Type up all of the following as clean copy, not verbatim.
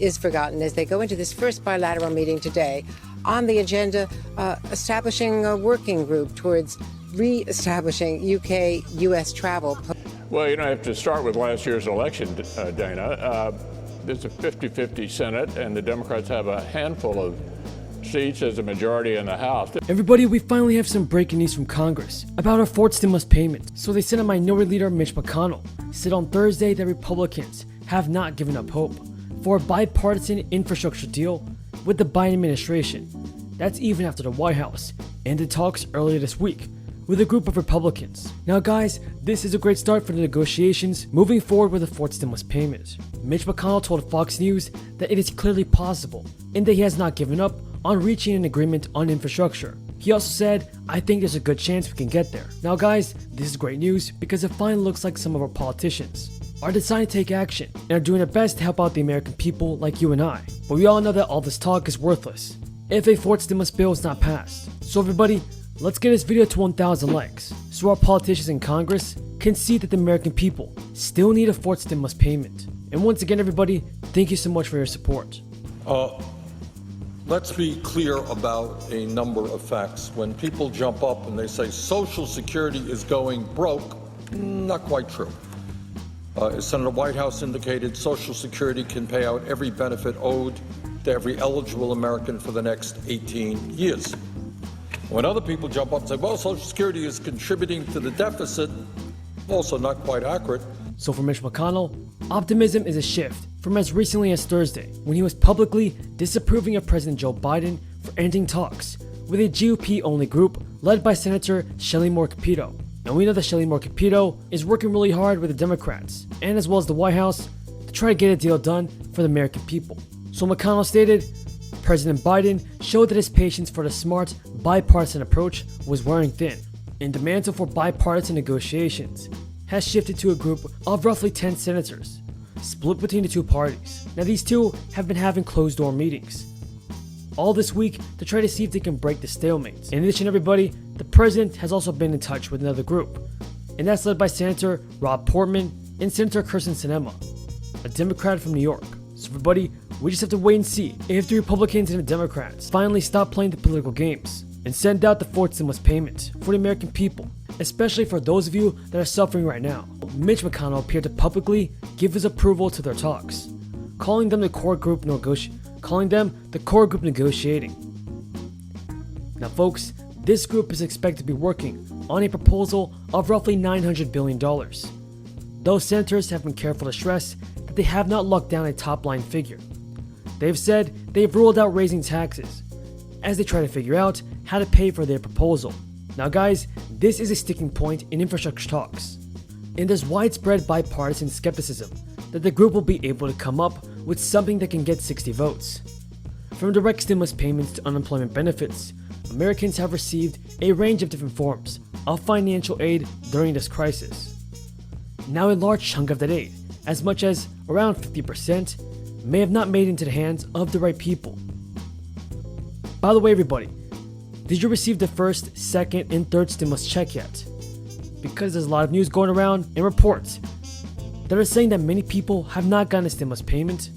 is forgotten as they go into this first bilateral meeting today. On the agenda, establishing a working group towards re-establishing UK-US travel. Well, you know, I have to start with last year's election, Dana. There's a 50-50 Senate, and the Democrats have a handful of seats as a majority in the House. Everybody, we finally have some breaking news from Congress about our fourth stimulus payment. So they Senate Minority Leader Mitch McConnell said on Thursday that Republicans have not given up hope for a bipartisan infrastructure deal with the Biden administration. That's even after the White House ended talks earlier this week with a group of Republicans. Now guys, this is a great start for the negotiations moving forward with the fourth stimulus payment. Mitch McConnell told Fox News that it is clearly possible and that he has not given up on reaching an agreement on infrastructure. He also said, "I think there's a good chance we can get there." Now guys, this is great news because it finally looks like some of our politicians are deciding to take action and are doing their best to help out the American people like you and I. But we all know that all this talk is worthless if a fourth stimulus bill is not passed. So everybody, let's get this video to 1,000 likes so our politicians in Congress can see that the American people still need a fourth stimulus payment. And once again everybody, thank you so much for your support. Let's be clear about a number of facts. When people jump up and they say Social Security is going broke, not quite true. As Senator Whitehouse indicated, Social Security can pay out every benefit owed to every eligible American for the next 18 years. When other people jump up and say, well, Social Security is contributing to the deficit, also not quite accurate. So for Mitch McConnell, optimism is a shift from as recently as Thursday when he was publicly disapproving of President Joe Biden for ending talks with a GOP-only group led by Senator Shelley Moore Capito. And we know that Shelley Moore Capito is working really hard with the Democrats and as well as the White House to try to get a deal done for the American people. So McConnell stated, President Biden showed that his patience for the smart, bipartisan approach was wearing thin, and the mantle for bipartisan negotiations has shifted to a group of roughly 10 senators, split between the two parties. Now these two have been having closed-door meetings all this week to try to see if they can break the stalemate. In addition, everybody, the president has also been in touch with another group, and that's led by Senator Rob Portman and Senator Kirsten Sinema, a Democrat from New York. So everybody, we just have to wait and see if the Republicans and the Democrats finally stop playing the political games and send out the fourth stimulus payment for the American people, especially for those of you that are suffering right now. Mitch McConnell appeared to publicly give his approval to their talks, calling them the core group negotiating. Now folks, this group is expected to be working on a proposal of roughly $900 billion. Those senators have been careful to stress that they have not locked down a top-line figure. They've said they've ruled out raising taxes as they try to figure out how to pay for their proposal. Now guys, this is a sticking point in infrastructure talks, and there's widespread bipartisan skepticism that the group will be able to come up with something that can get 60 votes. From direct stimulus payments to unemployment benefits, Americans have received a range of different forms of financial aid during this crisis. Now a large chunk of that aid, as much as around 50%, may have not made it into the hands of the right people. By the way everybody, did you receive the first, second, and third stimulus check yet? Because there's a lot of news going around and reports that are saying that many people have not gotten a stimulus payment,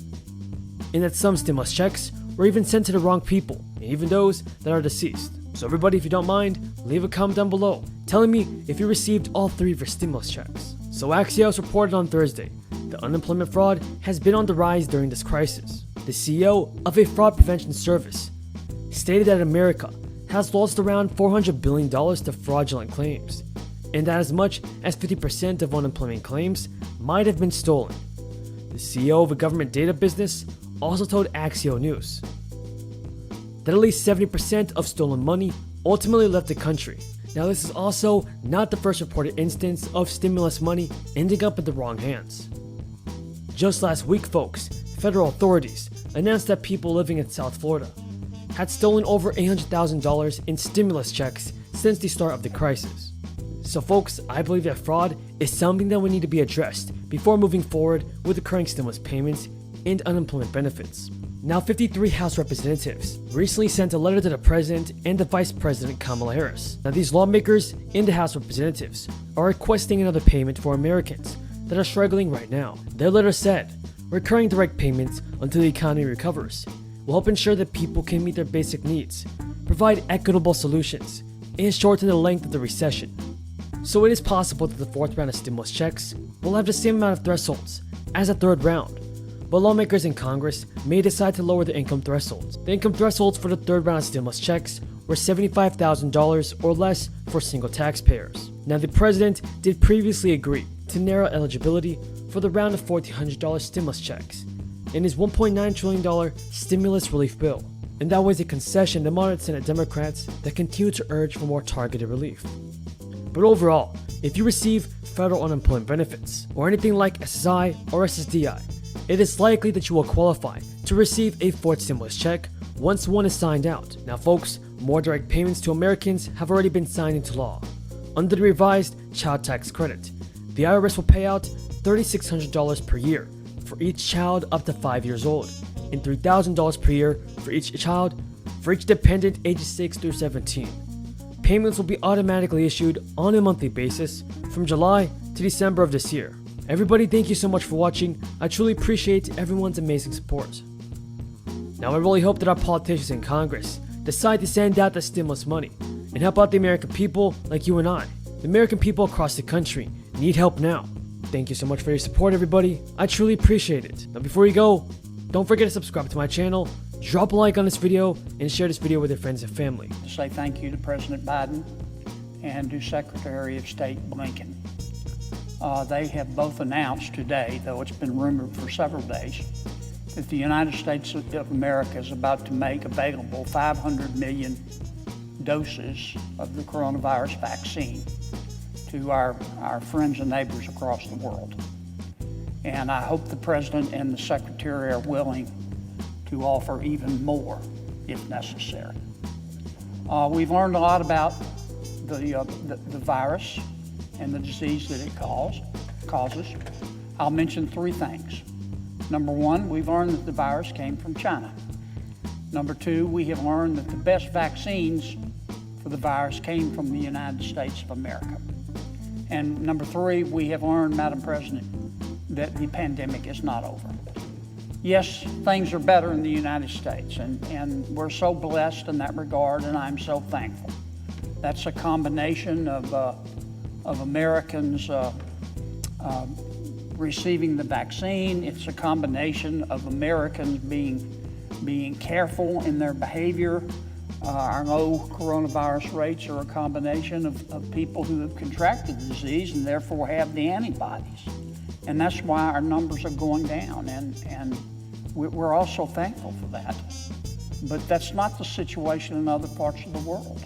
and that some stimulus checks were even sent to the wrong people, and even those that are deceased. So everybody, if you don't mind, leave a comment down below telling me if you received all three of your stimulus checks. So Axios reported on Thursday that unemployment fraud has been on the rise during this crisis. The CEO of a fraud prevention service stated that America has lost around $400 billion to fraudulent claims, and that as much as 50% of unemployment claims might have been stolen. The CEO of a government data business also told Axios News that at least 70% of stolen money ultimately left the country. Now this is also not the first reported instance of stimulus money ending up in the wrong hands. Just last week folks, federal authorities announced that people living in South Florida had stolen over $800,000 in stimulus checks since the start of the crisis. So folks, I believe that fraud is something that we need to be addressed before moving forward with the current stimulus payments and unemployment benefits. Now 53 House representatives recently sent a letter to the President and the Vice President Kamala Harris. Now these lawmakers in the House representatives are requesting another payment for Americans that are struggling right now. Their letter said, recurring direct payments until the economy recovers will help ensure that people can meet their basic needs, provide equitable solutions, and shorten the length of the recession. So it is possible that the fourth round of stimulus checks will have the same amount of thresholds as the third round, but lawmakers in Congress may decide to lower the income thresholds. The income thresholds for the third round of stimulus checks were $75,000 or less for single taxpayers. Now, the president did previously agree to narrow eligibility for the round of $1,400 stimulus checks in his $1.9 trillion stimulus relief bill, and that was a concession to moderate Senate Democrats that continue to urge for more targeted relief. But overall, if you receive federal unemployment benefits or anything like SSI or SSDI, it is likely that you will qualify to receive a fourth stimulus check once one is signed out. Now folks, more direct payments to Americans have already been signed into law. Under the revised child tax credit, the IRS will pay out $3,600 per year for each child up to 5 years old, and $3,000 per year for each child for each dependent ages 6 through 17. Payments will be automatically issued on a monthly basis from July to December of this year. Everybody, thank you so much for watching. I truly appreciate everyone's amazing support. Now I really hope that our politicians in Congress decide to send out the stimulus money and help out the American people like you and I. The American people across the country need help now. Thank you so much for your support, everybody. I truly appreciate it. Now before you go, don't forget to subscribe to my channel, drop a like on this video, and share this video with your friends and family. To say thank you to President Biden and to Secretary of State Blinken. They have both announced today, though it's been rumored for several days, that the United States of America is about to make available 500 million doses of the coronavirus vaccine to our friends and neighbors across the world. And I hope the President and the Secretary are willing to offer even more if necessary. We've learned a lot about the virus and the disease that it causes. I'll mention three things. Number one, we've learned that the virus came from China. Number two, we have learned that the best vaccines for the virus came from the United States of America. And number three, we have learned, Madam President, that the pandemic is not over. Yes, things are better in the United States, and we're so blessed in that regard, and I'm so thankful. That's a combination of Americans receiving the vaccine. It's a combination of Americans being careful in their behavior. Our low coronavirus rates are a combination of people who have contracted the disease and therefore have the antibodies. And that's why our numbers are going down, and we're also thankful for that. But that's not the situation in other parts of the world.